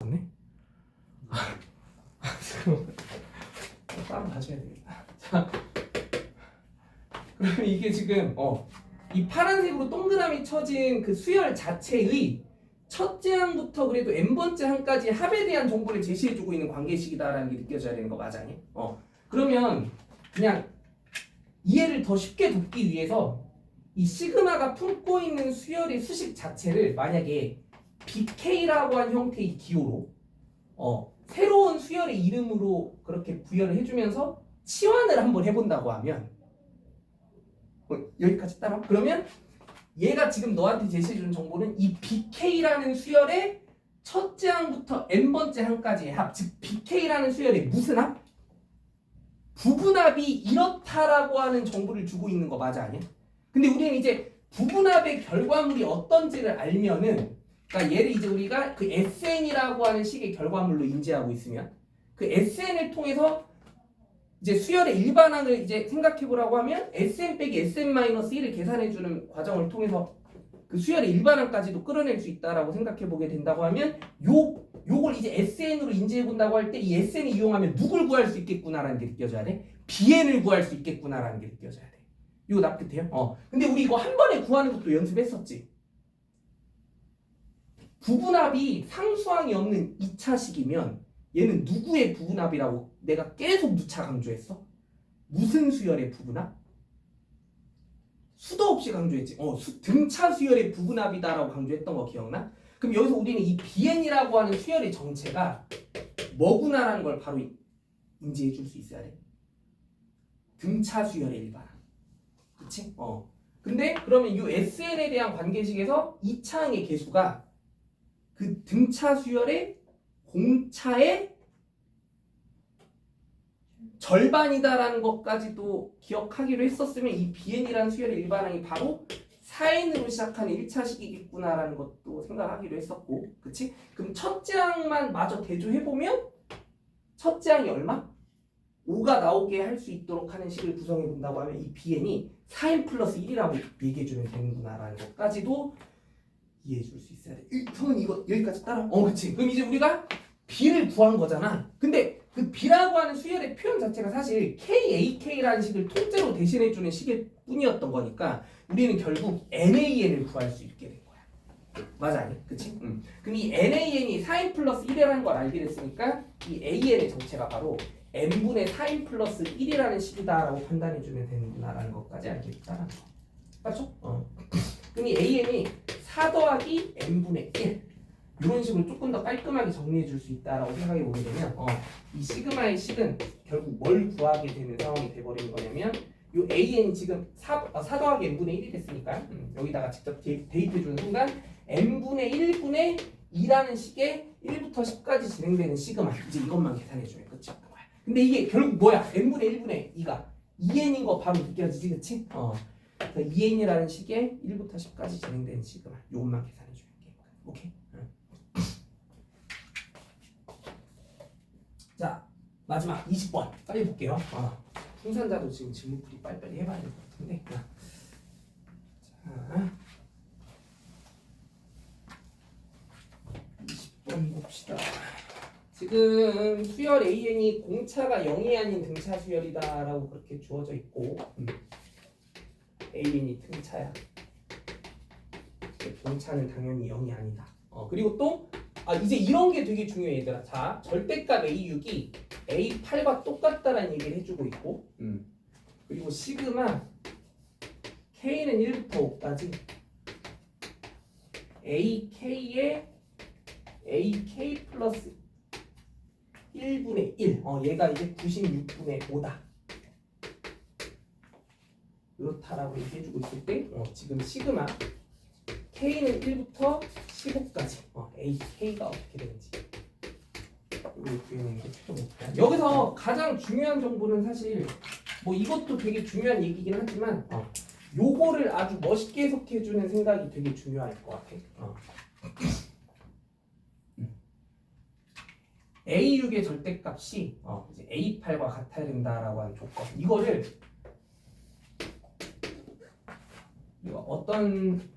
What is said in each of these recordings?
네? 따로 가져야 되겠다. 자, 그러면 이게 지금 이 파란색으로 동그라미 쳐진 그 수열 자체의 첫째 항부터 그래도 n번째 항까지 합에 대한 정보를 제시해주고 있는 관계식이다라는 게 느껴져야 되는 거 맞아요? 그러면 그냥 이해를 더 쉽게 돕기 위해서 이 시그마가 품고 있는 수열의 수식 자체를 만약에 BK라고 한 형태의 기호로 새로운 수열의 이름으로 그렇게 부여를 해주면서 치환을 한번 해본다고 하면 여기까지 따라. 그러면 얘가 지금 너한테 제시해주는 정보는 이 BK라는 수열의 첫째 항부터 n번째 항까지의 합, 즉 BK라는 수열의 무슨 합? 부분합이 이렇다라고 하는 정보를 주고 있는 거 맞아 아니야? 근데 우리는 이제 부분합의 결과물이 어떤지를 알면은, 그러니까 얘를 이제 우리가 그 SN이라고 하는 식의 결과물로 인지하고 있으면 그 SN을 통해서 이제 수열의 일반항을 이제 생각해보라고 하면 SN 빼기 SN-1을 계산해주는 과정을 통해서 그 수열의 일반항까지도 끌어낼 수 있다라고 생각해보게 된다고 하면 요걸 이제 SN으로 인지해본다고 할 때 이 SN을 이용하면 누굴 구할 수 있겠구나라는 게 느껴져야 돼. BN을 구할 수 있겠구나라는 게 느껴져야 돼. 이거 납득돼요? 근데 우리 이거 한 번에 구하는 것도 연습했었지. 부분합이 상수항이 없는 2차식이면 얘는 누구의 부분합이라고 내가 계속 누차 강조했어? 무슨 수열의 부분합? 수도 없이 강조했지. 등차 수열의 부분합이다라고 강조했던 거 기억나? 그럼 여기서 우리는 이 BN이라고 하는 수열의 정체가 뭐구나라는 걸 바로 인지해 줄 수 있어야 돼. 등차 수열의 일반항. 그치? 근데 그러면 이 SN에 대한 관계식에서 2차항의 개수가 그 등차 수열의 공차의 절반이다라는 것까지도 기억하기로 했었으면 이 BN이라는 수열의 일반항이 바로 4n으로 시작하는 1차식이겠구나라는 것도 생각하기로 했었고, 그치? 그럼 첫째 항만 마저 대조해보면 첫째 항이 얼마? 5가 나오게 할 수 있도록 하는 식을 구성해본다고 하면 이 BN이 4n 플러스 1이라고 얘기해주면 되는구나라는 것까지도 이해해줄 수 있어야 돼. 형은 이거 여기까지 따라. 그치. 그럼 이제 우리가 B를 구한 거잖아. 근데 그 B라고 하는 수열의 표현 자체가 사실 KAK라는 식을 통째로 대신해주는 식일 뿐이었던 거니까 우리는 결국 NAN을 구할 수 있게 된 거야. 맞아 아니? 그치? 그럼 이 NAN이 4n 플러스 1이라는 걸 알게 됐으니까 이 AN의 정체가 바로 n분의 4n 플러스 1이라는 식이다라고 판단해주면 되는구나라는 것까지 알게 됐다는 거. 맞죠? 그럼 이 AN이 4 더하기 n분의 1 이런 식으로 조금 더 깔끔하게 정리해 줄 수 있다라고 생각해 보게 되면 이 시그마의 식은 결국 뭘 구하게 되는 상황이 돼버리는 거냐면 이 AN이 지금 4 더하기 n분의 1이 됐으니까 여기다가 직접 대입해 주는 순간 n분의 1분의 2라는 식의 1부터 10까지 진행되는 시그마 이제 이것만 계산해 주면 끝이었던 거야. 근데 이게 결국 뭐야? n분의 1분의 2가 2n인 거 바로 느껴지지 그치? 그래서 2n이라는 식의 1부터 10까지 진행되는 시그마 이것만 계산해 주면 돼. 오케이? 자 마지막 20번 빨리 볼게요. 풍산자도 지금 질문풀이 빨리빨리 해봐야 될 것 같은데. 자 20번 봅시다. 지금 수열 AN이 공차가 0이 아닌 등차 수열이다라고 그렇게 주어져 있고 AN이 등차야. 공차는 당연히 0이 아니다. 그리고 또 이제 이런 게 되게 중요해 얘들아. 자 절대값 A6이 A8과 똑같다라는 얘기를 해주고 있고 그리고 시그마 K는 1부터 5까지 AK에 AK 플러스 1분의 1 얘가 이제 96분의 5다 이렇다라고 얘기해주고 있을 때 지금 시그마 K는 1부터 15까지 AK가 어떻게 되는지 이걸 구해내는 게 최종 목표야. 여기서 가장 중요한 정보는 사실 뭐 이것도 되게 중요한 얘기긴 하지만 요거를 아주 멋있게 해석해주는 생각이 되게 중요할 것 같아. A6의 절대값이 이제 A8과 같아야 된다라고 하는 조건 이거를 이거 어떤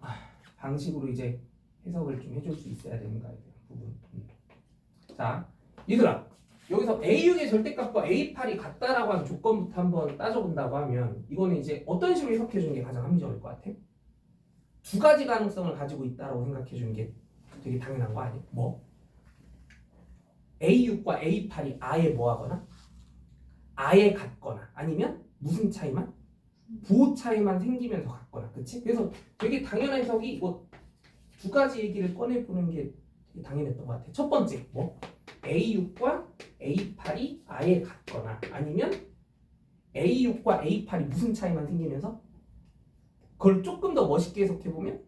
방식으로 이제 해석을 좀 해줄 수 있어야 되는가에 대한 부분. 자, 얘들아, 여기서 A6의 절대값과 A8이 같다라고 하는 조건부터 한번 따져본다고 하면 이거는 이제 어떤 식으로 해석해 주는 게 가장 합리적일 것 같아? 두 가지 가능성을 가지고 있다라고 생각해 주는 게 되게 당연한 거 아니야? 뭐? A6과 A8이 아예 뭐하거나 아예 같거나 아니면 무슨 차이만? 부호 차이만 생기면서 같거나, 그치? 그래서 되게 당연한 해석이 이거 두 가지 얘기를 꺼내보는 게 되게 당연했던 것 같아. 첫 번째, 뭐? A6과 A8이 아예 같거나 아니면 A6과 A8이 무슨 차이만 생기면서 그걸 조금 더 멋있게 해석해보면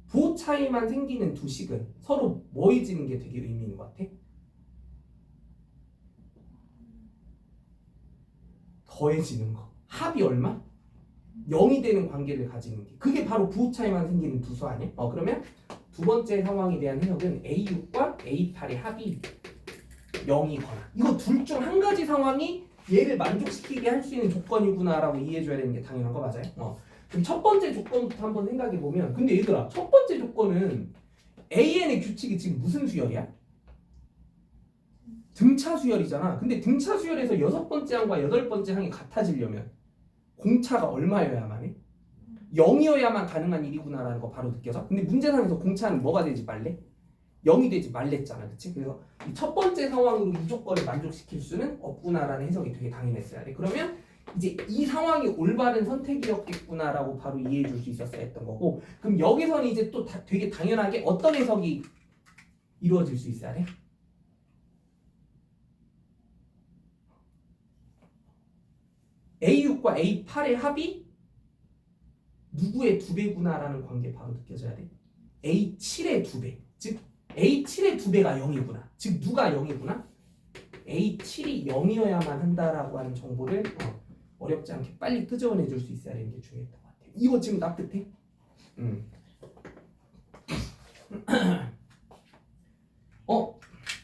부호 차이만 생기는 두 식은 서로 뭐해지는 게 되게 의미 있는 것 같아? 더해지는 거. 합이 얼마? 0이 되는 관계를 가지는 게 그게 바로 부호 차이만 생기는 두 수 아니야? 그러면 두 번째 상황에 대한 해석은 A6과 A8의 합이 0이거나 이거 둘 중 한 가지 상황이 얘를 만족시키게 할 수 있는 조건이구나라고 이해해줘야 되는 게 당연한 거 맞아요? 그럼 첫 번째 조건부터 한번 생각해보면 근데 얘들아 첫 번째 조건은 AN의 규칙이 지금 무슨 수열이야? 등차 수열이잖아. 근데 등차 수열에서 여섯 번째 항과 여덟 번째 항이 같아지려면 공차가 얼마여야만 해? 0이어야만 가능한 일이구나라는 거 바로 느껴져? 근데 문제상에서 공차는 뭐가 되지 말래? 0이 되지 말랬잖아. 그치? 그래서 이 첫 번째 상황으로 이 조건을 만족시킬 수는 없구나라는 해석이 되게 당연했어야 돼. 그러면 이제 이 상황이 올바른 선택이었겠구나라고 바로 이해해 줄 수 있었어야 했던 거고 그럼 여기서는 이제 또 되게 당연하게 어떤 해석이 이루어질 수 있어야 돼? A6과 A8의 합이 누구의 2배구나라는 관계 바로 느껴져야 돼. A7의 2배. 즉 A7의 2배가 0이구나. 즉 누가 0이구나? A7이 0이어야만 한다라고 하는 정보를 어렵지 않게 빨리 끄집어내 줄 수 있어야 되는 게 중요했던 것 같아요. 이거 지금 납득해?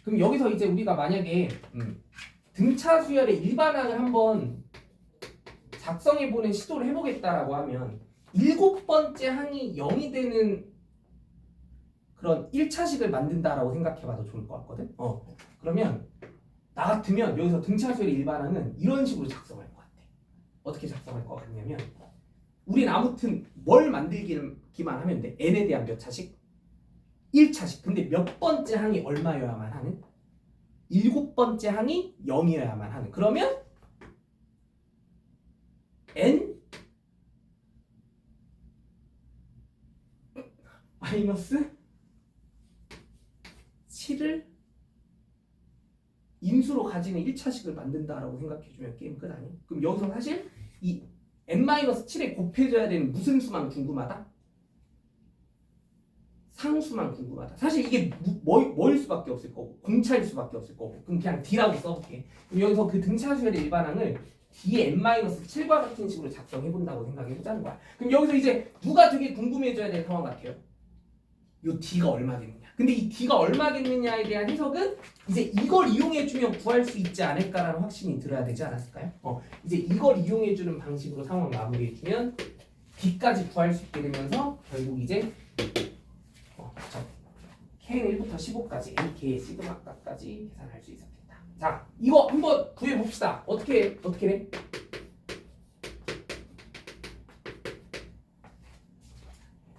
그럼 여기서 이제 우리가 만약에 등차 수열의 일반항을 한번 작성해보는 시도를 해보겠다라고 하면 7번째 항이 0이 되는 그런 1차식을 만든다라고 생각해봐도 좋을 것 같거든. 그러면 나 같으면 여기서 등차수열의 일반항은 이런 식으로 작성할 것 같아. 어떻게 작성할 것 같냐면 우린 아무튼 뭘 만들기만 하면 돼. n에 대한 몇 차식? 1차식. 근데 몇 번째 항이 얼마여야만 하는? 7번째 항이 0이어야만 하는. 그러면 n 마이너스 7을 인수로 가지는 1차식을 만든다라고 생각해주면 게임 끝 아니야? 그럼 여기서 사실 이 n-7에 곱해져야 되는 무슨 수만 궁금하다? 상수만 궁금하다. 사실 이게 뭐일 수밖에 없을 거고 공차일 수밖에 없을 거고 그럼 그냥 D라고 써볼게. 그럼 여기서 그 등차수열의 일반항을 D의 n-7과 같은 식으로 작성해본다고 생각해보자는 거야. 그럼 여기서 이제 누가 되게 궁금해져야 될 상황 같아요? 요 D가 얼마겠느냐. 근데 이 D가 얼마겠느냐에 대한 해석은 이제 이걸 이용해주면 구할 수 있지 않을까라는 확신이 들어야 되지 않았을까요? 이제 이걸 이용해주는 방식으로 상황 마무리해주면 D까지 구할 수 있게 되면서 결국 이제 K는 1부터 15까지 AK의 시그마까지 계산할 수 있었겠다. 자, 이거 한번 구해봅시다. 어떻게 돼?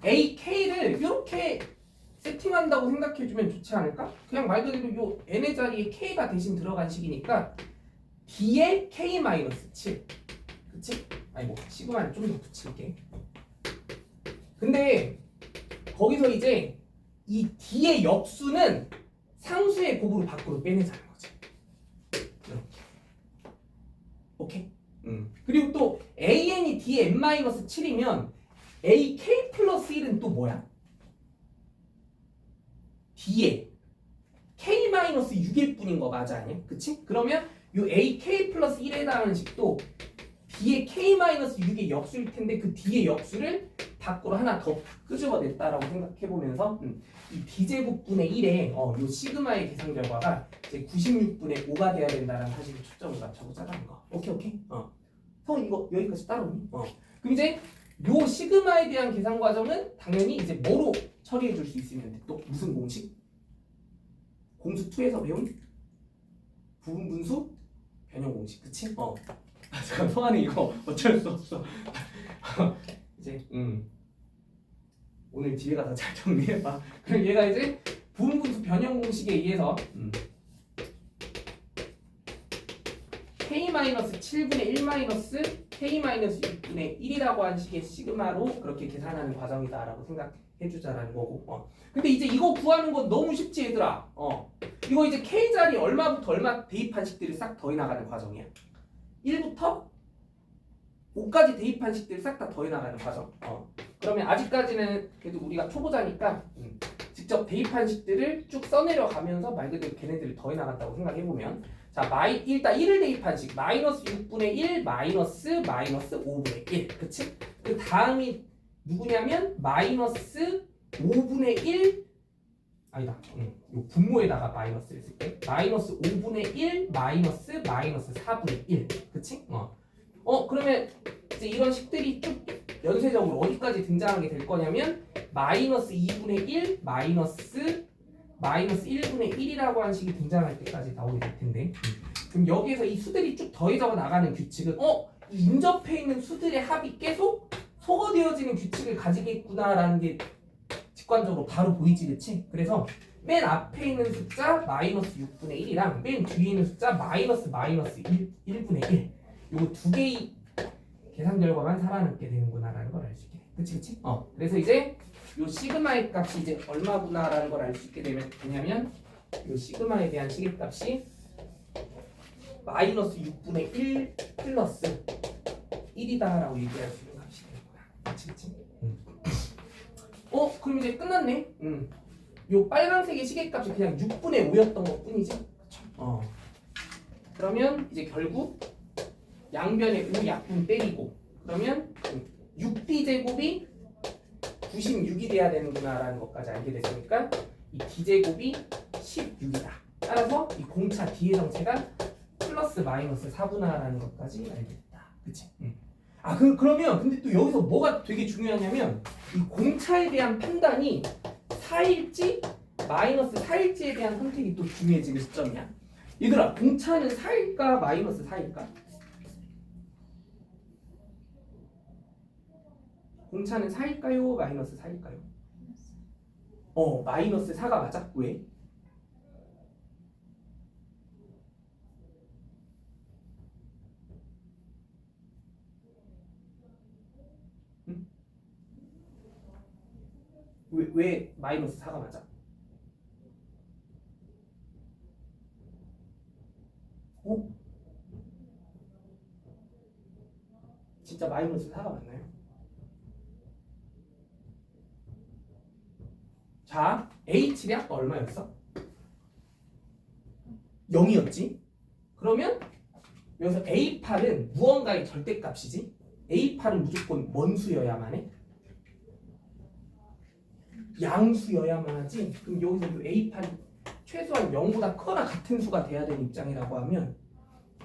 AK를 이렇게 세팅한다고 생각해주면 좋지 않을까? 그냥 말 그대로 요 n의 자리에 k가 대신 들어간 식이니까 d의 k-7 그치? 아이고 시그마를 좀 더 붙일게. 근데 거기서 이제 이 d의 역수는 상수의 곱으로 밖으로 빼내자는 거지. 이렇게. 오케이? 그리고 또 an이 d의 n-7이면 ak 플러스 1은 또 뭐야? d의 k-6일 뿐인 거 맞아 아니야? 그치? 그러면 요 ak 플러스 1에 해당하는 식도 d의 k-6의 역수일 텐데 그 d의 역수를 밖으로 하나 더 끄집어냈다라고 생각해보면서 이 d제곱분의 1에 요 시그마의 계산 결과가 이제 96분의 5가 돼야 된다는 사실에 초점을 맞춰보자는 거. 오케이? 형 이거 여기까지 따라오니? 그럼 이제 요 시그마에 대한 계산 과정은 당연히 이제 뭐로 처리해 줄 수 있으면 또 무슨 공식? 공수 2에서 배운 부분분수 변형 공식. 그치? 잠깐 성환이 이거 어쩔 수 없어. 이제 오늘 뒤에 가서 잘 정리해봐. 그럼 얘가 이제 부분분수 변형 공식에 의해서 k-7분의 1 마이너스 k-6분의 1이라고 한 식의 시그마로 그렇게 계산하는 과정이다라고 생각해주자라는 거고. 근데 이제 이거 구하는 건 너무 쉽지 얘들아. 이거 이제 k자리 얼마부터 얼마 대입한 식들이 싹 더해 나가는 과정이야. 1부터 5까지 대입한 식들이 싹 다 더해 나가는 과정. 그러면 아직까지는 그래도 우리가 초보자니까 직접 대입한 식들을 쭉 써내려 가면서 말 그대로 걔네들을 더해 나간다고 생각해보면, 자, 일단 1을 대입한 식 마이너스 6분의 1 마이너스 5분의 1. 그치? 그 다음이 누구냐면 마이너스 5분의 1 아니다. 요 분모에다가 마이너스를 쓸게. 마이너스 5분의 1 마이너스 4분의 1. 그치? 그러면 이제 이런 식들이 쭉 연쇄적으로 어디까지 등장하게 될 거냐면 마이너스 2분의 1 마이너스 1분의 1이라고 하는 식이 등장할 때까지 나오게 될 텐데, 그럼 여기에서 이 수들이 쭉 더해져 나가는 규칙은 이 인접해 있는 수들의 합이 계속 소거되어지는 규칙을 가지겠구나라는 게 직관적으로 바로 보이지, 그치? 그래서 맨 앞에 있는 숫자 마이너스 6분의 1이랑 맨 뒤에 있는 숫자 마이너스 1분의 1 요거 두 개의 계산 결과만 살아남게 되는구나라는 걸 알 수 있게 돼. 그치? 그래서 이제 요 시그마의 값이 이제 얼마구나라는 걸 알 수 있게 되냐면 요 시그마에 대한 시계값이 마이너스 6분의 1 플러스 1이다라고 얘기할 수 있는 값이 되는구나. 그치? 그럼 이제 끝났네. 요 빨간색의 시계값이 그냥 6분의 5였던 것 뿐이지. 그쵸? 그러면 이제 결국 양변에 5 약분 때리고 그러면 6d제곱이 96이 돼야 되는구나라는 것까지 알게 됐으니까 이 d제곱이 16이다. 따라서 이 공차 d의 정체가 플러스 마이너스 4분화라는 것까지 알게 됐다. 그치? 그러면 근데 또 여기서 뭐가 되게 중요하냐면 이 공차에 대한 판단이 4일지 마이너스 4일지에 대한 선택이 또 중요해지는 시점이야. 얘들아, 공차는 4일까 마이너스 4일까? 공차는 4일까요? 마이너스 4일까요? 마이너스 4가 맞아? 왜? 응? 왜 마이너스 4가 맞아? 진짜 마이너스 4가 맞나요? 자, H의 아까 얼마였어? 0이었지? 그러면 여기서 A8은 무언가의 절대값이지? A8은 무조건 뭔 수여야만 해? 양수여야만 하지? 그럼 여기서 이 A8이 최소한 0보다 커나 같은 수가 돼야 되는 입장이라고 하면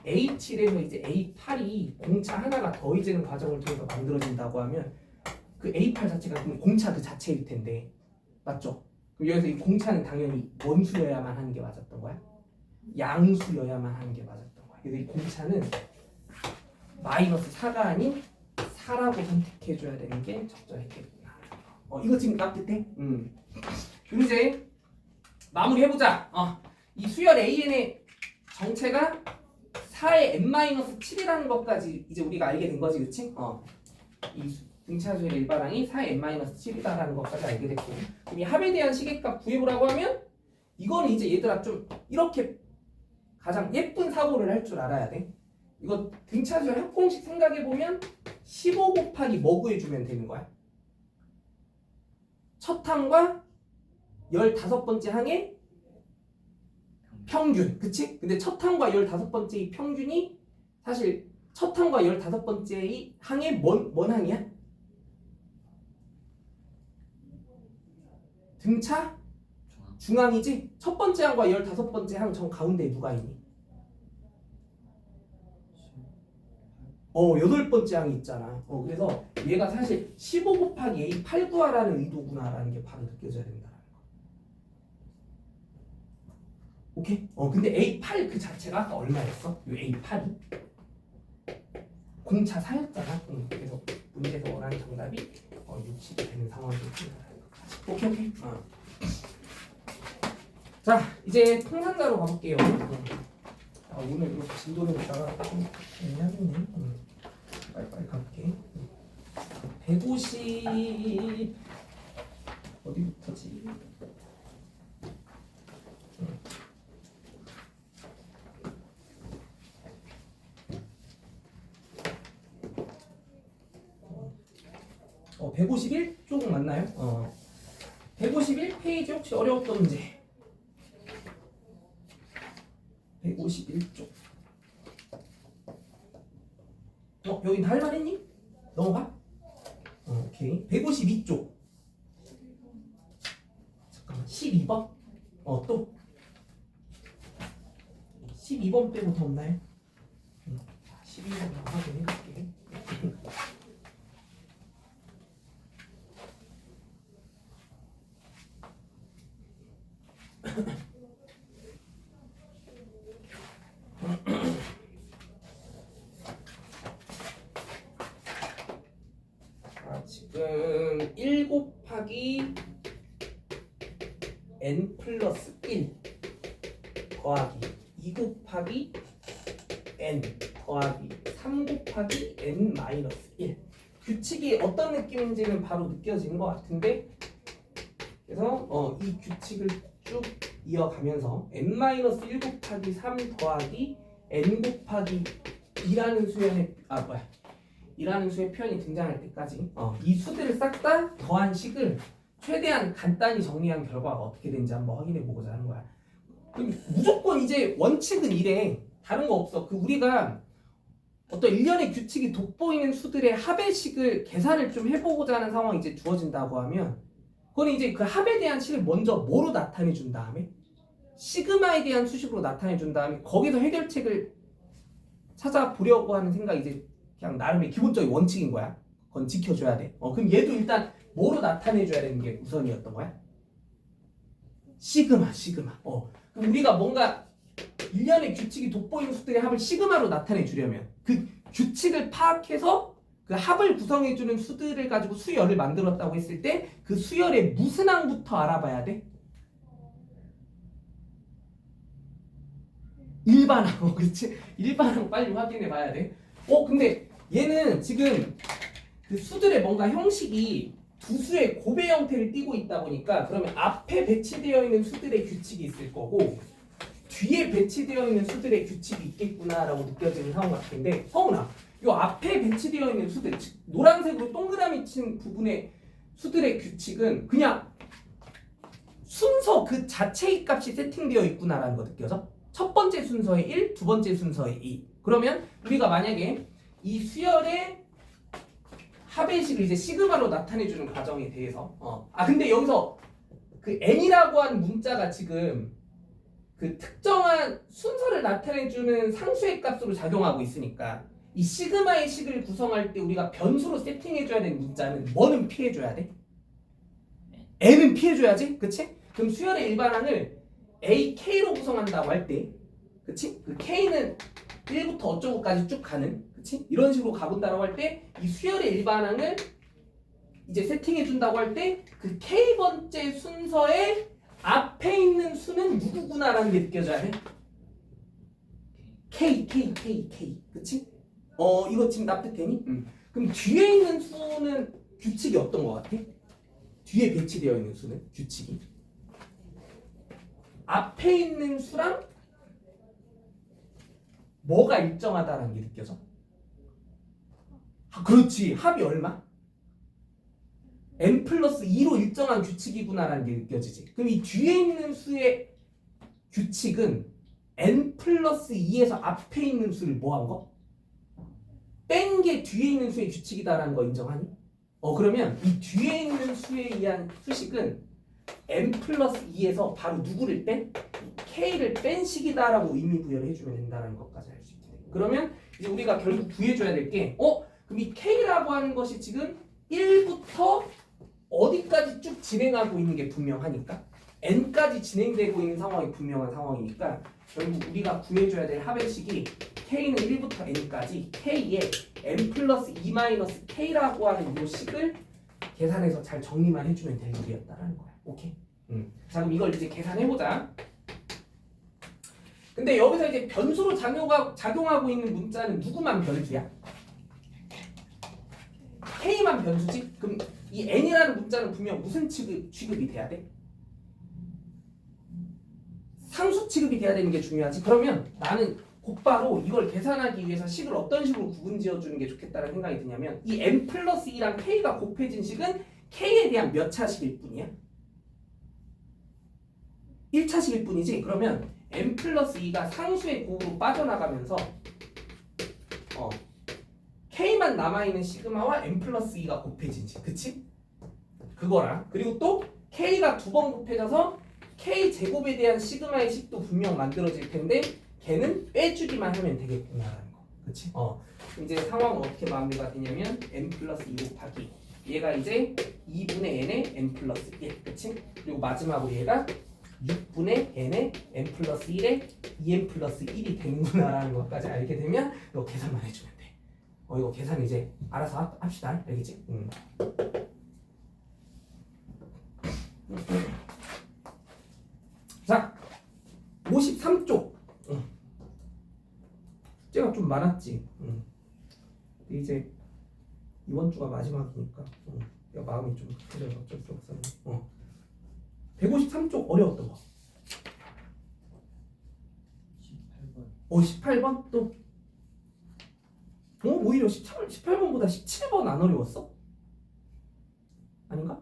A7에서 이제 A8이 공차 하나가 더해지는 과정을 통해서 만들어진다고 하면 그 A8 자체가 그럼 공차 그 자체일 텐데, 맞죠? 그럼 여기서 이 공차는 당연히 원수여야만 하는 게 맞았던 거야? 양수여야만 하는 게 맞았던 거야. 그래서 이 공차는 마이너스 4가 아닌 4라고 선택해줘야 되는 게 적절했겠구나. 이거 지금 납득해? 그럼 이제 마무리해보자. 이 수열 AN의 정체가 4의 n-7이라는 것까지 이제 우리가 알게 된 거지, 그치? 이 등차수열의 일반항이 4의 n-7이다라는 것까지 알게 됐고, 그럼 이 합에 대한 시계값 구해보라고 하면 이건 이제 얘들아 좀 이렇게 가장 예쁜 사고를 할 줄 알아야 돼. 이거 등차수열 합공식 생각해보면 15 곱하기 뭐 구해주면 되는 거야? 첫 항과 15번째 항의 평균, 그치? 근데 첫 항과 15번째의 평균이 사실 첫 항과 15번째의 항의 뭔 항이야? 등차? 중앙이지? 첫 번째 항과 15번째 항 정 가운데에 누가 있니? 8번째 항이 있잖아. 그래서 얘가 사실 15 곱하기 A 8 구하라는 의도구나라는 게 바로 느껴져야 된다는 거. 오케이? 근데 A8 그 자체가 아까 얼마였어? 요 A8이 공차 4였잖아. 그래서 문제에서 원하는 정답이 60이 되는 상황이 생긴다. 오케이. 자, 이제 통산자로 가볼게요. 오늘 이렇게 진도를 있다가 좀 해야겠네. 빨리 가볼게. 150 어디부터지? 어, 151쪽 맞나요? 151페이지 혹시 어려웠던 문제? 151쪽. 여긴 할 말했니? 넘어가? 오케이. 152쪽. 잠깐만. 12번? 또 12번 빼고 더 없나요? 12번 확인해볼게. 지금 1 곱하기 n 플러스 1 더하기 2 곱하기 n 더하기 3 곱하기 n 마이너스 1 규칙이 어떤 느낌인지는 바로 느껴지는 것 같은데 그래서 이 규칙을 쭉 이어가면서 n 마이너스 1 곱하기 3 더하기 n 곱하기 2라는 수의 표현이 등장할 때까지 이 수들을 싹 다 더한 식을 최대한 간단히 정리한 결과가 어떻게 되는지 한번 확인해 보고자 하는 거야. 무조건 이제 원칙은 이래. 다른 거 없어. 우리가 어떤 일련의 규칙이 돋보이는 수들의 합의 식을 계산을 좀 해보고자 하는 상황이 이제 주어진다고 하면 그건 이제 그 합에 대한 식을 먼저 뭐로 나타내 준 다음에 시그마에 대한 수식으로 나타내 준 다음에 거기서 해결책을 찾아보려고 하는 생각이 이제 그냥 나름의 기본적인 원칙인 거야. 그건 지켜줘야 돼. 그럼 얘도 일단 뭐로 나타내줘야 되는 게 우선이었던 거야? 시그마. 그럼 우리가 뭔가 일련의 규칙이 돋보이는 수들의 합을 시그마로 나타내주려면 그 규칙을 파악해서 그 합을 구성해주는 수들을 가지고 수열을 만들었다고 했을 때 그 수열의 무슨 항부터 알아봐야 돼? 일반항. 그렇지? 일반항 빨리 확인해 봐야 돼. 근데 얘는 지금 그 수들의 뭔가 형식이 두 수의 곱의 형태를 띠고 있다 보니까 그러면 앞에 배치되어 있는 수들의 규칙이 있을 거고 뒤에 배치되어 있는 수들의 규칙이 있겠구나라고 느껴지는 상황 같은데 서훈아, 요 앞에 배치되어 있는 수들, 즉 노란색으로 동그라미 친 부분의 수들의 규칙은 그냥 순서 그 자체의 값이 세팅되어 있구나라는 거 느껴져? 첫 번째 순서에 1, 두 번째 순서에 2. 그러면 우리가 만약에 이 수열의 합의식을 이제 시그마로 나타내주는 과정에 대해서 근데 여기서 그 n이라고 하는 문자가 지금 그 특정한 순서를 나타내주는 상수의 값으로 작용하고 있으니까 이 시그마의 식을 구성할 때 우리가 변수로 세팅해줘야 되는 문자는 뭐는 피해줘야 돼? n은 피해줘야지, 그치? 그럼 수열의 일반항을 ak로 구성한다고 할 때, 그치? 그 k는 1부터 어쩌고까지 쭉 가는, 그치? 이런 식으로 가본다고 할 때 이 수열의 일반항을 이제 세팅해준다고 할 때 그 k번째 순서의 앞에 있는 수는 누구구나라는 게 느껴져야 돼. K. 그치? 이거 지금 납득되니? 그럼 뒤에 있는 수는 규칙이 어떤 것 같아? 뒤에 배치되어 있는 수는 규칙이 앞에 있는 수랑 뭐가 일정하다라는 게 느껴져? 그렇지. 합이 얼마? n 플러스 2로 일정한 규칙이구나라는 게 느껴지지. 그럼 이 뒤에 있는 수의 규칙은 n 플러스 2에서 앞에 있는 수를 뭐 한 거? 뺀 게 뒤에 있는 수의 규칙이다라는 거 인정하니? 그러면 이 뒤에 있는 수에 의한 수식은 n 플러스 2에서 바로 누구를 뺀? k를 뺀 식이다라고 의미 부여를 해주면 된다는 것까지 알 수 있게 돼. 그러면 이제 우리가 결국 구해줘야 될 게 그럼 이 k라고 하는 것이 지금 1부터 어디까지 쭉 진행하고 있는 게 분명하니까 n까지 진행되고 있는 상황이 분명한 상황이니까 결국 우리가 구해줘야 될 합의식이 k는 1부터 n까지 k에 n 플러스 2 마이너스 k라고 하는 이 식을 계산해서 잘 정리만 해주면 될 일이었다라는 거야. 오케이? 자, 그럼 이걸 이제 계산해보자. 근데 여기서 이제 변수로 작용하고 있는 문자는 누구만 변수야? k만 변수지? 그럼 이 n이라는 문자는 분명 무슨 취급이 돼야 돼? 상수 취급이 돼야 되는 게 중요하지. 그러면 나는 곧바로 이걸 계산하기 위해서 식을 어떤 식으로 구분 지어주는 게 좋겠다는 생각이 드냐면 이 n 플러스 2랑 k가 곱해진 식은 k에 대한 몇 차식일 뿐이야? 1차식일 뿐이지. 그러면 n 플러스 2가 상수의 곱으로 빠져나가면서 k만 남아있는 시그마와 n 플러스 2가 곱해진 식. 그치? 그거랑 그리고 또 k가 두 번 곱해져서 k 제곱에 대한 시그마의 식도 분명 만들어질 텐데 걔는 빼주기만 하면 되겠구나라는 거. 그치? 이제 상황은 어떻게 마무리가 되냐면 n 플러스 2 곱하기 얘가 이제 2분의 n의 n 플러스 1. 그치? 그리고 마지막으로 얘가 6분의 n의 n 플러스 1의 2n 플러스 1이 되는구나라는 것까지 알게 되면 이거 계산만 해주면 돼. 이거 계산 이제 알아서 합시다. 알겠지? 자, 53쪽. 숙제가 좀 많았지. 근데 이제 이번 주가 마지막이니까 내가 마음이 좀 급해져서 어쩔 수 없었네. 153쪽 어려웠던 거. 18번. 18번 또. 오히려 18번보다 17번 안 어려웠어? 아닌가?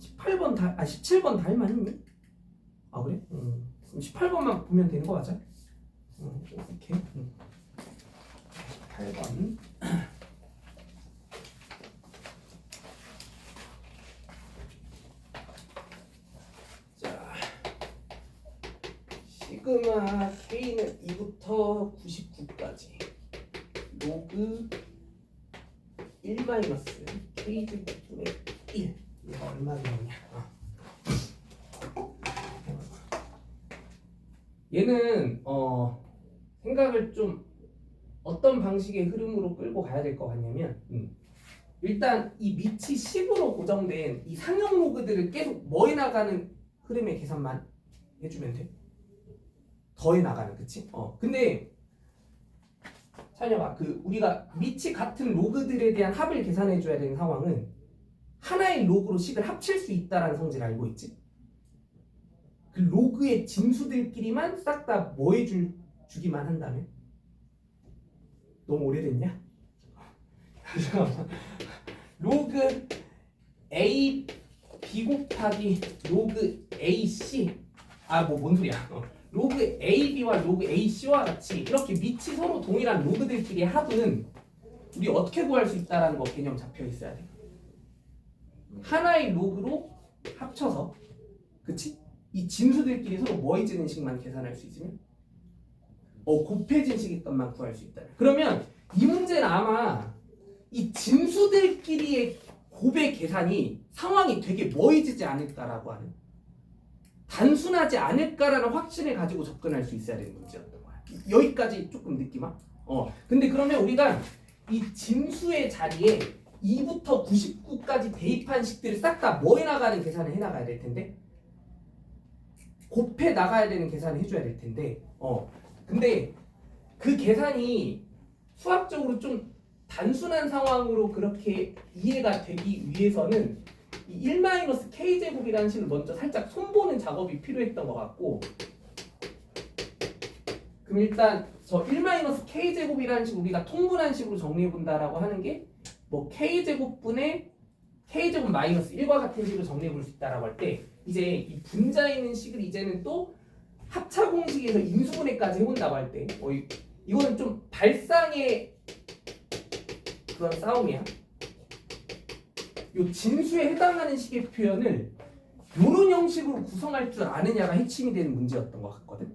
17번 다 할만했니? 아 그래? 그럼 18번만 보면 되는 거 맞아? 오케이. 18번. 자, 시그마 K는 2부터 99까지 로그 1 마이너스 K 제곱분의 1. 얘가 얼마 되느냐? 얘는 생각을 좀 어떤 방식의 흐름으로 끌고 가야 될 것 같냐면 일단 이 밑이 10으로 고정된 이 상형 로그들을 계속 뭐해 나가는 흐름의 계산만 해주면 돼. 더해 나가는, 그치? 근데 찬혁아, 우리가 밑이 같은 로그들에 대한 합을 계산해 줘야 되는 상황은 하나의 로그로 식을 합칠 수 있다라는 성질을 알고 있지? 그 로그의 진수들끼리만 싹 다 뭐 해주기만 한다면? 너무 오래됐냐? 잠깐만. 로그 A B 곱하기 로그 AC 뭔 소리야? 로그 AB와 로그 AC와 같이 이렇게 밑이 서로 동일한 로그들끼리의 합은 우리 어떻게 구할 수 있다라는 거 개념 잡혀 있어야 돼. 하나의 로그로 합쳐서, 그치? 이 진수들끼리 서로 뭐해지는 식만 계산할 수 있으면 곱해진 식의 값만 구할 수 있다. 그러면 이 문제는 아마 이 진수들끼리의 곱의 계산이 상황이 되게 뭐해지지 않을까라고 하는, 단순하지 않을까라는 확신을 가지고 접근할 수 있어야 되는 문제였던 거야. 여기까지 조금 느낌 와? 근데 그러면 우리가 이 진수의 자리에 2부터 99까지 대입한 식들을 싹 다 뭐해 나가는 계산을 해 나가야 될 텐데, 곱해 나가야 되는 계산을 해줘야 될 텐데, 근데 그 계산이 수학적으로 좀 단순한 상황으로 그렇게 이해가 되기 위해서는 이 1-K제곱이라는 식을 먼저 살짝 손보는 작업이 필요했던 것 같고, 그럼 일단 저 1-K제곱이라는 식을 우리가 통분한 식으로 정리해본다라고 하는 게 뭐 K제곱분의 K제곱 마이너스 1과 같은 식으로 정리해볼 수 있다라고 할 때, 이제 이 분자에 있는 식을 이제는 또 합차 공식에서 인수분해까지 해본다고 할 때, 이거는 좀 발상의 그런 싸움이야. 요 진수에 해당하는 식의 표현을 요런 형식으로 구성할 줄 아느냐가 핵심이 되는 문제였던 것 같거든.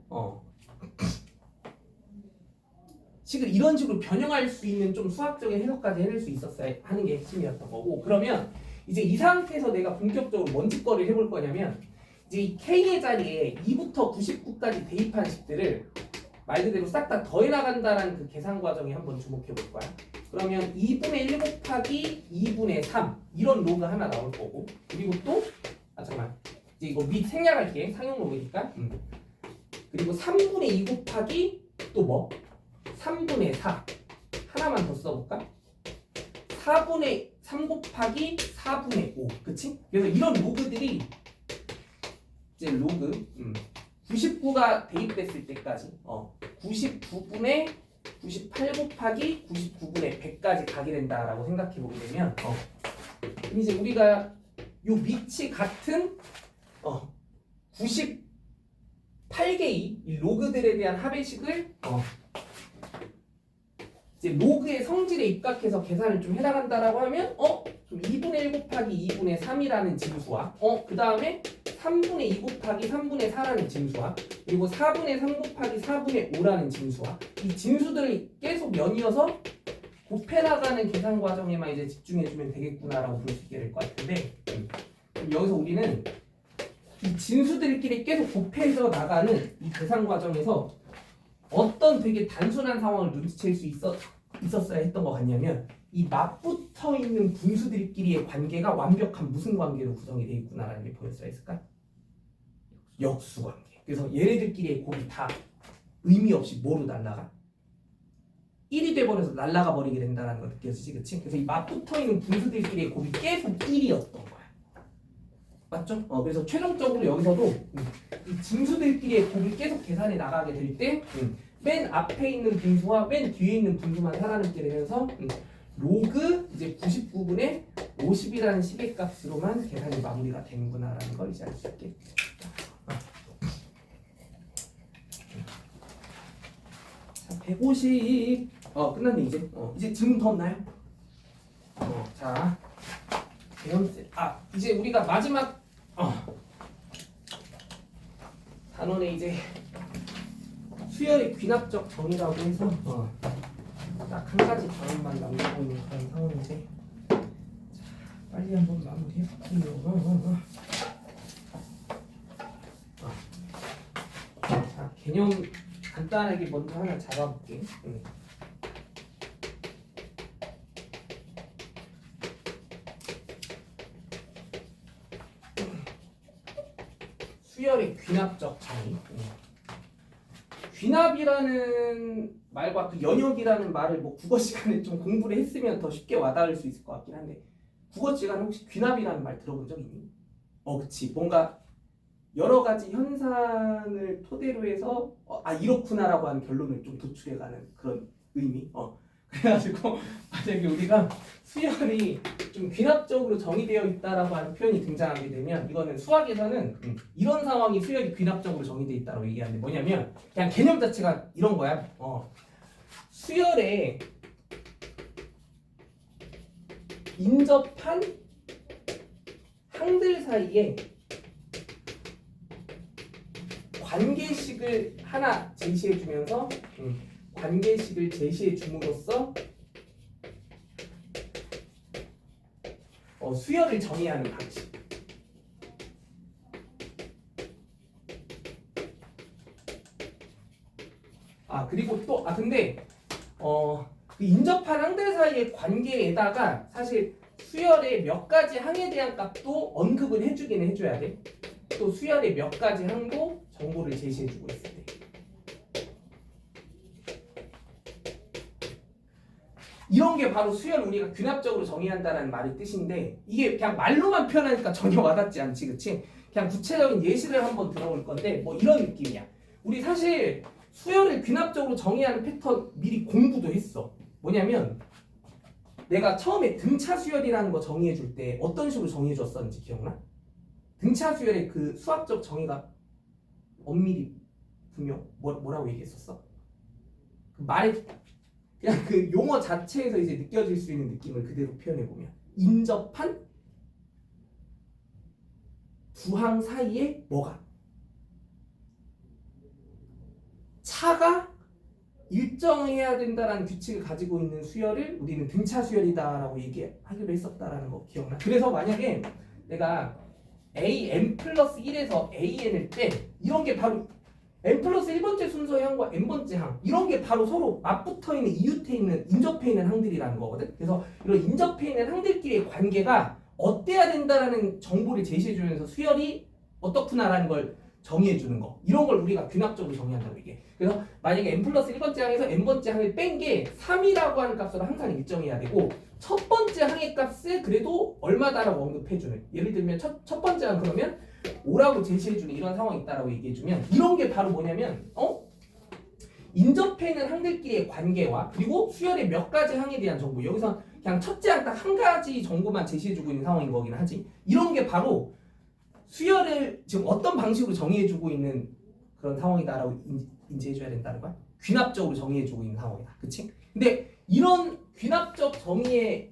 식을 이런 식으로 변형할 수 있는 좀 수학적인 해석까지 해낼 수 있었어야 하는 게 핵심이었던 거고, 그러면 이제 이 상태에서 내가 본격적으로 뭔 짓거리를 해볼 거냐면, 이제 이 K의 자리에 2부터 99까지 대입한 식들을 말 그대로 싹 다 더해 나간다라는 그 계산 과정에 한번 주목해 볼 거야. 그러면 2분의 1 곱하기 2분의 3 이런 로그 하나 나올 거고, 그리고 또 잠깐만 이제 이거 밑 생략할게. 상용 로그니까. 그리고 3분의 2 곱하기 또 뭐? 3분의 4 하나만 더 써볼까? 4분의 3 곱하기 4분의 5 그치? 그래서 이런 로그들이 이제 로그 99가 대입됐을 때까지 99분의 98 곱하기 99분의 100까지 가게 된다라고 생각해 보게 되면 그럼 이제 우리가 요 밑이 같은 98개의 이 로그들에 대한 합의식을 이제 로그의 성질에 입각해서 계산을 좀 해나간다라고 하면 그럼 2분의 1 곱하기 2분의 3이라는 진수와 그 다음에 3분의 2 곱하기 3분의 4라는 진수와 그리고 4분의 3 곱하기 4분의 5라는 진수와 이 진수들을 계속 연이어서 곱해나가는 계산 과정에만 이제 집중해주면 되겠구나라고 볼 수 있게 될 것 같은데 그럼 여기서 우리는 이 진수들끼리 계속 곱해서 나가는 이 계산 과정에서 어떤 되게 단순한 상황을 눈치챌 수 있었어야 했던 것 같냐면 이 맞붙어 있는 분수들끼리의 관계가 완벽한 무슨 관계로 구성이 되어 있구나라는 게 보였어야 했을까? 역수 관계. 그래서 얘네들끼리의 곱이 다 의미 없이 뭐로 날아가? 1이 돼버려서 날아가 버리게 된다는 거 느껴지지, 그치? 그래서 이 맞붙어 있는 분수들끼리의 곱이 계속 1이었던 거야. 맞죠? 그래서 최종적으로 여기서도 이 진수들끼리의 곱이 계속 계산해 나가게 될 때 맨 앞에 있는 분수와 맨 뒤에 있는 분수만 살아남게 되면서 로그 이제 99분의 50이라는 식의 값으로만 계산이 마무리가 되는구나라는 걸 이제 알 수 있게. 자, 150 끝났네 이제. 이제 질문 더 없나요? 자, 이제 우리가 마지막 단원에 이제 수열의 귀납적 정의라고 해서 딱 한 가지 단원만 남기고 있는 그런 상황인데 자, 빨리 한번 마무리해볼게요. 자, 개념 간단하게 먼저 하나 잡아볼게. 수열의 귀납적 정의. 귀납이라는 말과 그 연역이라는 말을 뭐 국어 시간에 좀 공부를 했으면 더 쉽게 와닿을 수 있을 것 같긴 한데 국어 시간에 혹시 귀납이라는 말 들어본 적 있니? 그치. 뭔가 여러 가지 현상을 토대로 해서 이렇구나라고 하는 결론을 좀 도출해가는 그런 의미. 그래가지고 만약에 우리가 수열이 좀 귀납적으로 정의되어 있다라고 하는 표현이 등장하게 되면 이거는 수학에서는 이런 상황이 수열이 귀납적으로 정의되어 있다고 얘기하는데 뭐냐면 그냥 개념 자체가 이런 거야. 수열에 인접한 항들 사이에 관계식을 하나 제시해주면서 관계식을 제시해 줌으로써 수열을 정의하는 방식. 그리고 또 근데 그 인접한 항들 사이의 관계에다가 사실 수열의 몇 가지 항에 대한 값도 언급을 해주긴 해줘야 돼. 또 수열의 몇 가지 항도 정보를 제시해주고 있을 때. 이런 게 바로 수열 우리가 귀납적으로 정의한다는 말의 뜻인데 이게 그냥 말로만 표현하니까 전혀 와닿지 않지, 그치? 그냥 구체적인 예시를 한번 들어볼 건데 뭐 이런 느낌이야. 우리 사실 수열을 귀납적으로 정의하는 패턴 미리 공부도 했어. 뭐냐면 내가 처음에 등차 수열이라는 거 정의해 줄 때 어떤 식으로 정의해 줬었는지 기억나? 등차 수열의 그 수학적 정의가 엄밀히 분명 뭐라고 얘기했었어? 그 말에 그냥 그 용어 자체에서 이제 느껴질 수 있는 느낌을 그대로 표현해 보면 인접한 두 항 사이에 뭐가 차가 일정해야 된다라는 규칙을 가지고 있는 수열을 우리는 등차 수열이다라고 얘기하기로 했었다라는 거 기억나? 그래서 만약에 내가 an 플러스 1에서 an을 뺀 이런 게 바로 n 플러스 1번째 순서의 항과 n번째 항 이런 게 바로 서로 맞붙어 있는 이웃해 있는 인접해 있는 항들이라는 거거든. 그래서 이런 인접해 있는 항들끼리의 관계가 어때야 된다라는 정보를 제시해 주면서 수열이 어떻구나라는 걸 정의해 주는 거. 이런 걸 우리가 귀납적으로 정의한다고 이게. 그래서 만약에 n 플러스 1번째 항에서 n번째 항을 뺀 게 3이라고 하는 값으로 항상 일정해야 되고 첫 번째 항의 값을 그래도 얼마다라고 언급해 주는. 예를 들면 첫 번째 항 그러면 5라고 제시해주는 이런 상황이 있다라고 얘기해주면 이런 게 바로 뭐냐면 인접해 있는 항들끼리의 관계와 그리고 수열의 몇 가지 항에 대한 정보 여기서 그냥 첫째 항 딱 한 가지 정보만 제시해주고 있는 상황인 거긴 하지 이런 게 바로 수열을 지금 어떤 방식으로 정의해주고 있는 그런 상황이다라고 인지해줘야 된다는 거야 귀납적으로 정의해주고 있는 상황이다 그치? 근데 이런 귀납적 정의에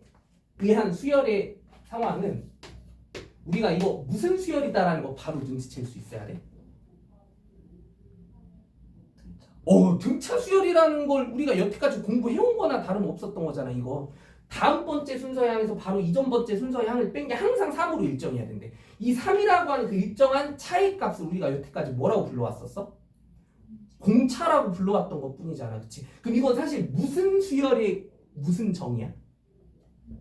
의한 수열의 상황은 우리가 이거 무슨 수열이다라는 거 바로 눈치챌 수 있어야 돼. 등차 수열이라는 걸 우리가 여태까지 공부해온 거나 다름없었던 거잖아 이거. 다음 번째 순서의 항에서 바로 이전 번째 순서의 항을 뺀 게 항상 3으로 일정해야 된대. 이 3이라고 하는 그 일정한 차이 값을 우리가 여태까지 뭐라고 불러왔었어? 공차라고 불러왔던 것 뿐이잖아. 그치? 그럼 이건 사실 무슨 수열의 무슨 정의야?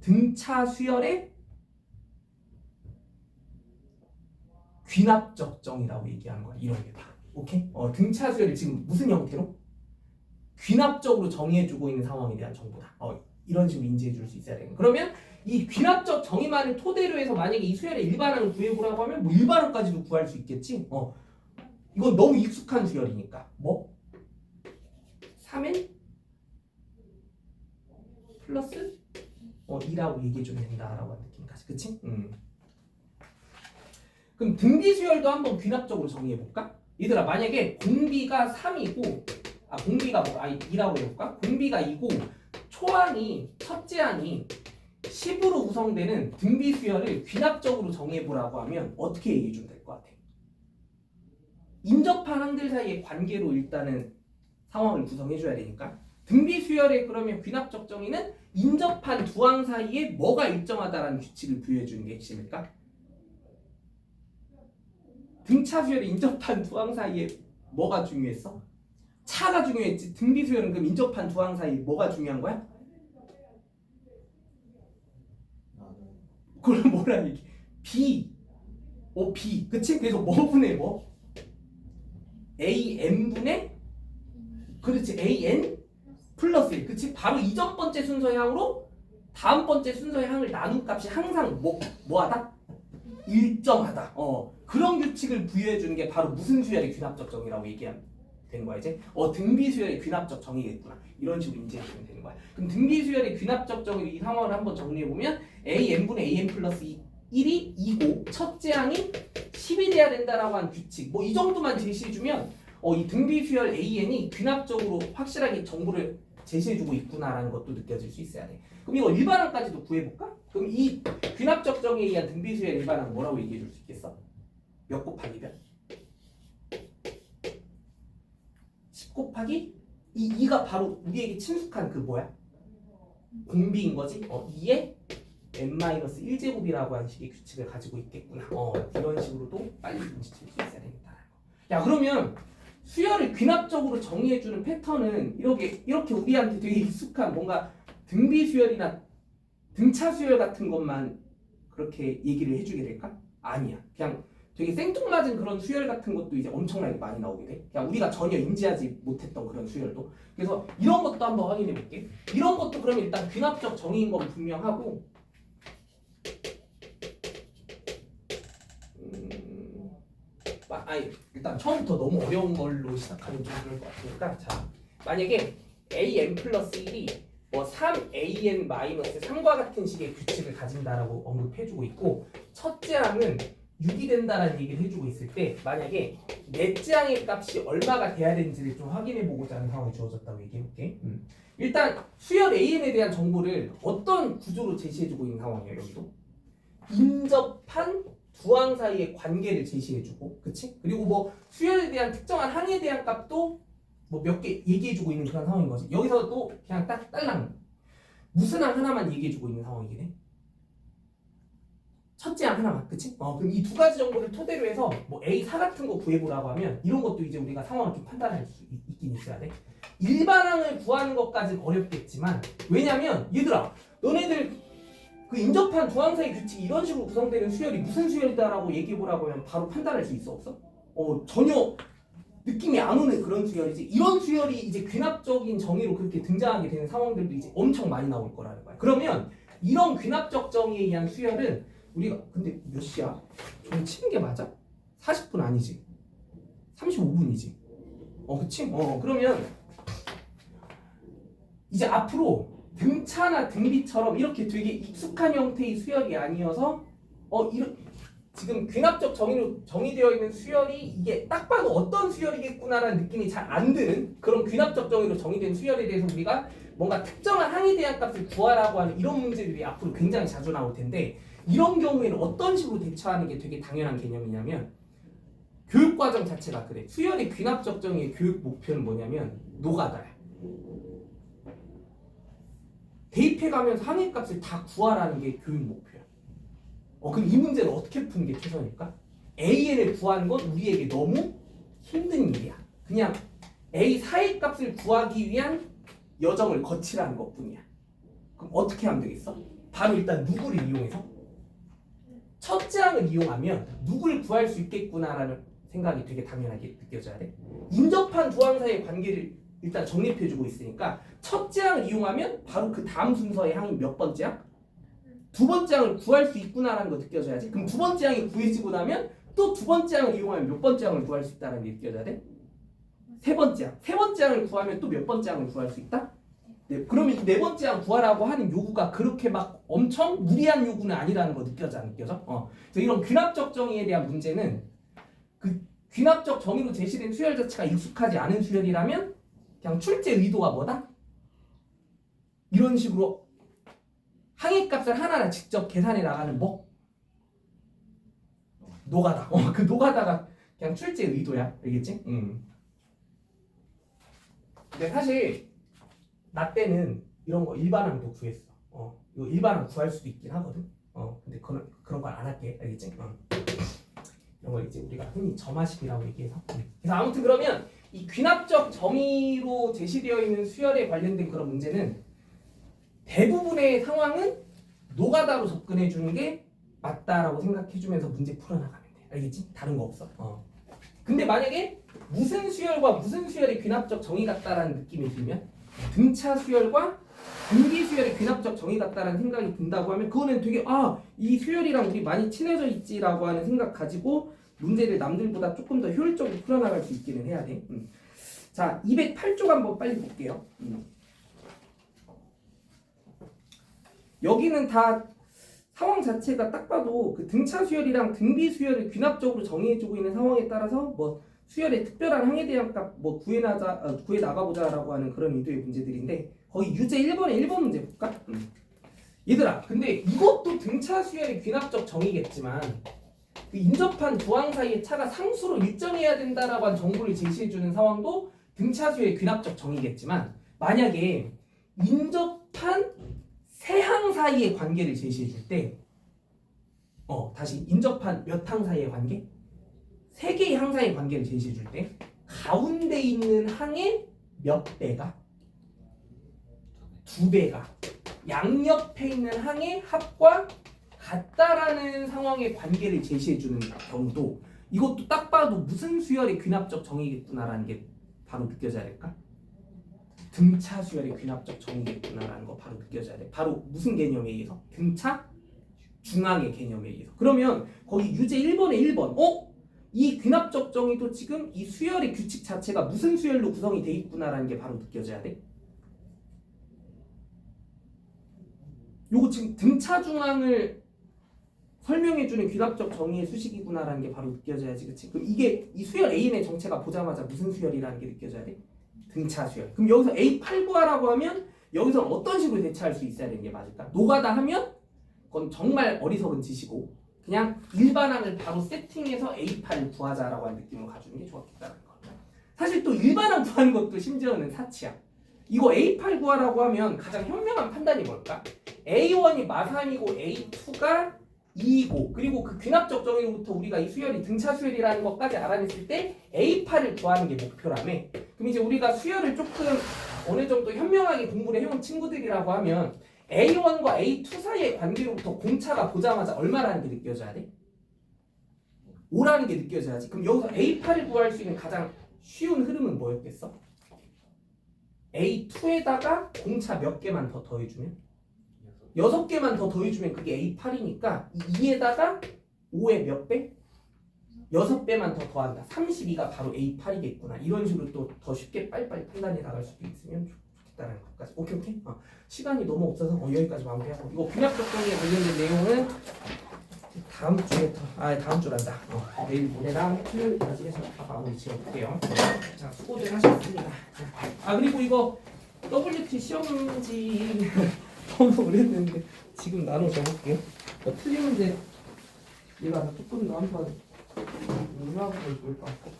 등차 수열의 귀납적 정이라고 얘기하는 거야. 이런 게 다. 오케이? 등차 수열이 지금 무슨 형태로? 귀납적으로 정의해주고 있는 상황에 대한 정보다. 이런 식으로 인지해줄 수 있어야 되는. 그러면 이 귀납적 정의만을 토대로 해서 만약에 이 수열의 일반항을 구해보라고 하면 뭐 일반항까지도 구할 수 있겠지? 이건 너무 익숙한 수열이니까. 뭐? 3n 플러스 2라고 얘기해주면 된다라고 하는 느낌까지. 그치? 그럼 등비 수열도 한번 귀납적으로 정의해볼까? 얘들아 만약에 공비가 3이고 공비가 2라고 해볼까? 공비가 2고 초항이 첫째 항이 10으로 구성되는 등비 수열을 귀납적으로 정의해보라고 하면 어떻게 얘기해주면 될 것 같아? 인접한 항들 사이의 관계로 일단은 상황을 구성해줘야 되니까 등비 수열의 그러면 귀납적 정의는 인접한 두 항 사이에 뭐가 일정하다라는 규칙을 부여해주는 게 핵심일까? 등차 수열의 인접한 두 항 사이에 뭐가 중요했어? 차가 중요했지. 등비 수열은 그럼 인접한 두 항 사이에 뭐가 중요한 거야? 그걸 뭐라 얘기해? B. B. 그치? 그래서 뭐분의 뭐? AN분의 그렇지. AN 플러스 1. 그치? 바로 이전 번째 순서의 항으로 다음 번째 순서의 항을 나눈 값이 항상 뭐하다? 일정하다. 그런 규칙을 부여해 주는 게 바로 무슨 수열의 귀납적 정의라고 얘기하면 되는 거야 이제. 등비 수열의 귀납적 정의겠구나. 이런 식으로 인지해 주면 되는 거야. 그럼 등비 수열의 귀납적 정의 이 상황을 한번 정리해 보면 AN분의 AN 플러스 1이 2고 첫째 항이 10이 돼야 된다라고 한 규칙. 뭐 이 정도만 제시해 주면 이 등비 수열 AN이 귀납적으로 확실하게 정보를 제시해주고 있구나라는 것도 느껴질 수 있어야 돼. 그럼 이거 일반항까지도 구해볼까? 그럼 이 귀납적 정의에 의한 등비수의 일반항 뭐라고 얘기해줄 수 있겠어? 몇 곱하기 몇? 10 곱하기? 이 2가 바로 우리에게 친숙한 그 뭐야? 공비인 거지? 2에 n-1제곱이라고 하는 식의 규칙을 가지고 있겠구나. 이런 식으로도 빨리 눈치챌 수 있어야 되겠다. 야 그러면 수열을 귀납적으로 정의해주는 패턴은 이렇게 우리한테 되게 익숙한 뭔가 등비 수열이나 등차 수열 같은 것만 그렇게 얘기를 해주게 될까? 아니야. 그냥 되게 생뚱맞은 그런 수열 같은 것도 이제 엄청나게 많이 나오게 돼. 그냥 우리가 전혀 인지하지 못했던 그런 수열도. 그래서 이런 것도 한번 확인해 볼게. 이런 것도 그러면 일단 귀납적 정의인 건 분명하고 일단 처음부터 너무 어려운 걸로 시작하면 좀 그럴 것 같으니까 자 만약에 an 플러스 1이 뭐 3an-3과 같은 식의 규칙을 가진다라고 언급해주고 있고 첫째 항은 6이 된다라는 얘기를 해주고 있을 때 만약에 넷째 항의 값이 얼마가 돼야 되는지를 좀 확인해보고자 하는 상황이 주어졌다고 얘기해볼게. 일단 수열 an에 대한 정보를 어떤 구조로 제시해주고 있는 상황이에요. 여기도 인접한 두 항 사이의 관계를 제시해주고, 그치? 그리고 뭐 수열에 대한 특정한 항에 대한 값도 뭐 몇 개 얘기해주고 있는 그런 상황인 거지. 여기서도 그냥 딱 딸랑 무슨 항 하나만 얘기해주고 있는 상황이긴 해. 3an-1 플러스 1 이라고 하는 그 수열의 일반항 뭐라고 얘기해줄 수 있겠어? 몇 곱하기 몇? 10 곱하기 2 첫째 항 하나만, 그치? 그럼 이 두 가지 정보를 토대로 해서 뭐 A4 같은 거 구해보라고 하면 이런 것도 이제 우리가 상황을 좀 판단할 수 있긴 있어야 돼. 일반항을 구하는 것까지는 어렵겠지만 왜냐면 얘들아 너네들 그 인접한 두 항 사이 규칙이 이런 식으로 구성되는 수열이 무슨 수열이다라고 얘기해보라고 하면 바로 판단할 수 있어 없어? 전혀 느낌이 안 오는 그런 수열이지. 이런 수열이 이제 귀납적인 정의로 그렇게 등장하게 되는 상황들도 이제 엄청 많이 나올 거라는 거야. 그러면 이런 귀납적 정의에 의한 수열은 우리가 근데 몇 시야? 좀 치는 게 맞아? 40분 아니지? 35분이지? 그치? 그러면 이제 앞으로 등차나 등비처럼 이렇게 되게 익숙한 형태의 수열이 아니어서 지금 귀납적 정의로 정의되어 있는 수열이 이게 딱 봐도 어떤 수열이겠구나라는 느낌이 잘 안 드는 그런 귀납적 정의로 정의된 수열에 대해서 우리가 뭔가 특정한 항에 대한 값을 구하라고 하는 이런 문제들이 앞으로 굉장히 자주 나올 텐데 이런 경우에는 어떤 식으로 대처하는 게 되게 당연한 개념이냐면 교육과정 자체가 그래. 수열의 귀납적 정의의 교육 목표는 뭐냐면 노가다야. 대입해가면서 항해값을 다 구하라는 게 교육 목표야. 그럼 이 문제를 어떻게 푸는 게 최선일까? AN을 구하는 건 우리에게 너무 힘든 일이야. 그냥 A4의 값을 구하기 위한 여정을 거치라는 것뿐이야. 그럼 어떻게 하면 되겠어? 바로 일단 누구를 이용해서? 첫째 항을 이용하면 누구를 구할 수 있겠구나라는 생각이 되게 당연하게 느껴져야 돼. 인접한 두 항 사이의 관계를 일단 정립해주고 있으니까 첫째 항을 이용하면 바로 그 다음 순서의 항이 몇 번째 항? 두 번째 항을 구할 수 있구나라는 거 느껴져야지. 그럼 두 번째 항이 구해지고 나면 또 두 번째 항을 이용하면 몇 번째 항을 구할 수 있다는 게 느껴져야 돼? 세 번째 항. 세 번째 항을 구하면 또 몇 번째 항을 구할 수 있다? 네, 그러면 이 네 번째 항 구하라고 하는 요구가 그렇게 막 엄청 무리한 요구는 아니라는 거 느껴져 안 느껴져? 그래서 이런 귀납적 정의에 대한 문제는 그 귀납적 정의로 제시된 수열 자체가 익숙하지 않은 수열이라면 그냥 출제 의도가 뭐다? 이런 식으로 항해값을 하나하나 직접 계산해 나가는 뭐? 노가다. 그 노가다가 그냥 출제 의도야. 알겠지? 근데 사실 나 때는 이런 거 일반항도 구했어. 이거 일반항 구할 수도 있긴 하거든. 근데 그런 걸 안 할게. 알겠지? 이런 걸 이제 우리가 흔히 점화식이라고 얘기해서. 그래서 아무튼 그러면 이 귀납적 정의로 제시되어 있는 수열에 관련된 그런 문제는 대부분의 상황은 노가다로 접근해 주는 게 맞다라고 생각해 주면서 문제 풀어나가면 돼. 알겠지? 다른 거 없어. 근데 만약에 무슨 수열과 무슨 수열이 귀납적 정의 같다라는 느낌이 들면 등차 수열과 등비 수열의 귀납적 정의 같다라는 생각이 든다고 하면 그거는 되게 이 수열이랑 우리 많이 친해져 있지라고 하는 생각 가지고 문제를 남들보다 조금 더 효율적으로 풀어나갈 수 있기는 해야 돼. 자, 208쪽 한번 빨리 볼게요. 여기는 다 상황 자체가 딱 봐도 그 등차 수열이랑 등비 수열을 귀납적으로 정의해주고 있는 상황에 따라서 뭐 수열의 특별한 항에 대한 값 뭐 구해 나가보자라고 하는 그런 의도의 문제들인데 거기 유제 1번에 1번 문제 볼까? 얘들아, 근데 이것도 등차 수열의 귀납적 정의겠지만 그 인접한 두 항 사이의 차가 상수로 일정해야 된다라고 한 정보를 제시해주는 상황도 등차 수열의 귀납적 정의겠지만 만약에 인접한 세 항 사이의 관계를 제시해줄 때 다시 인접한 몇 항 사이의 관계? 세 개의 항 사이의 관계를 제시해줄 때 가운데 있는 항의 몇 배가? 두 배가 양옆에 있는 항의 합과 같다라는 상황의 관계를 제시해주는 경우도 이것도 딱 봐도 무슨 수열의 귀납적 정의겠구나라는 게 바로 느껴져야 될까? 등차 수열의 귀납적 정의겠구나라는 거 바로 느껴져야 돼. 바로 무슨 개념에 의해서? 등차 중항의 개념에 의해서. 그러면 거기 유제 1번에 1번 이 귀납적 정의도 지금 이 수열의 규칙 자체가 무슨 수열로 구성이 돼 있구나라는 게 바로 느껴져야 돼. 요거 지금 등차 중항을 설명해주는 귀납적 정의의 수식이구나라는 게 바로 느껴져야지, 그치? 그럼 이게 이 수열 A의 정체가 보자마자 무슨 수열이라는 게 느껴져야 돼? 등차 수열. 그럼 여기서 A8 구하라고 하면 여기서 어떤 식으로 대처할 수 있어야 되는 게 맞을까? 노가다 하면 그건 정말 어리석은 짓이고 그냥 일반항을 바로 세팅해서 A8을 구하자라고 하는 느낌을 가주는 게 좋았겠다는 거. 사실 또 일반항 구하는 것도 심지어는 사치야. 이거 A8 구하라고 하면 가장 현명한 판단이 뭘까? A1이 마삼이고 A2가 2고 그리고 그 귀납적 정의로부터 우리가 이 수열이 등차 수열이라는 것까지 알아냈을 때 A8을 구하는 게 목표라며. 그럼 이제 우리가 수열을 조금 어느 정도 현명하게 공부를 해온 친구들이라고 하면 A1과 A2 사이의 관계로부터 공차가 보자마자 얼마라는 게 느껴져야 돼? 5라는 게 느껴져야지. 그럼 여기서 A8을 구할 수 있는 가장 쉬운 흐름은 뭐였겠어? A2에다가 공차 몇 개만 더 더해주면? 6개만 더 더해주면 그게 A8이니까 2에다가 5의 몇 배? 6배만 더 더한다. 32가 바로 A8이겠구나. 이런 식으로 또 더 쉽게 빨리빨리 판단해 나갈 수도 있으면 좋겠다는 것까지. 오케이? 시간이 너무 없어서 여기까지 마무리하고 이거 균합적 정의에 관련된 내용은 다음 주란다. 내일 모레랑 토요일까지 해서 다 마무리 지어볼게요. 자, 수고들 하셨습니다. 그리고 이거 WT 시험지 너무 오래됐는데 지금 나눠 적을게요. 틀리는데 얘가 조금 더 한번 응용하면 좋을 것 같고.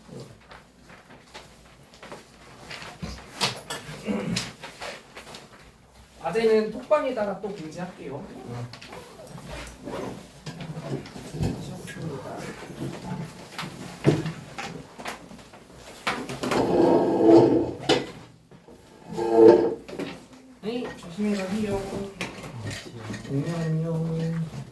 아재는 톡방에다가 또 공지할게요. 네, 조심히 가세요. 안녕.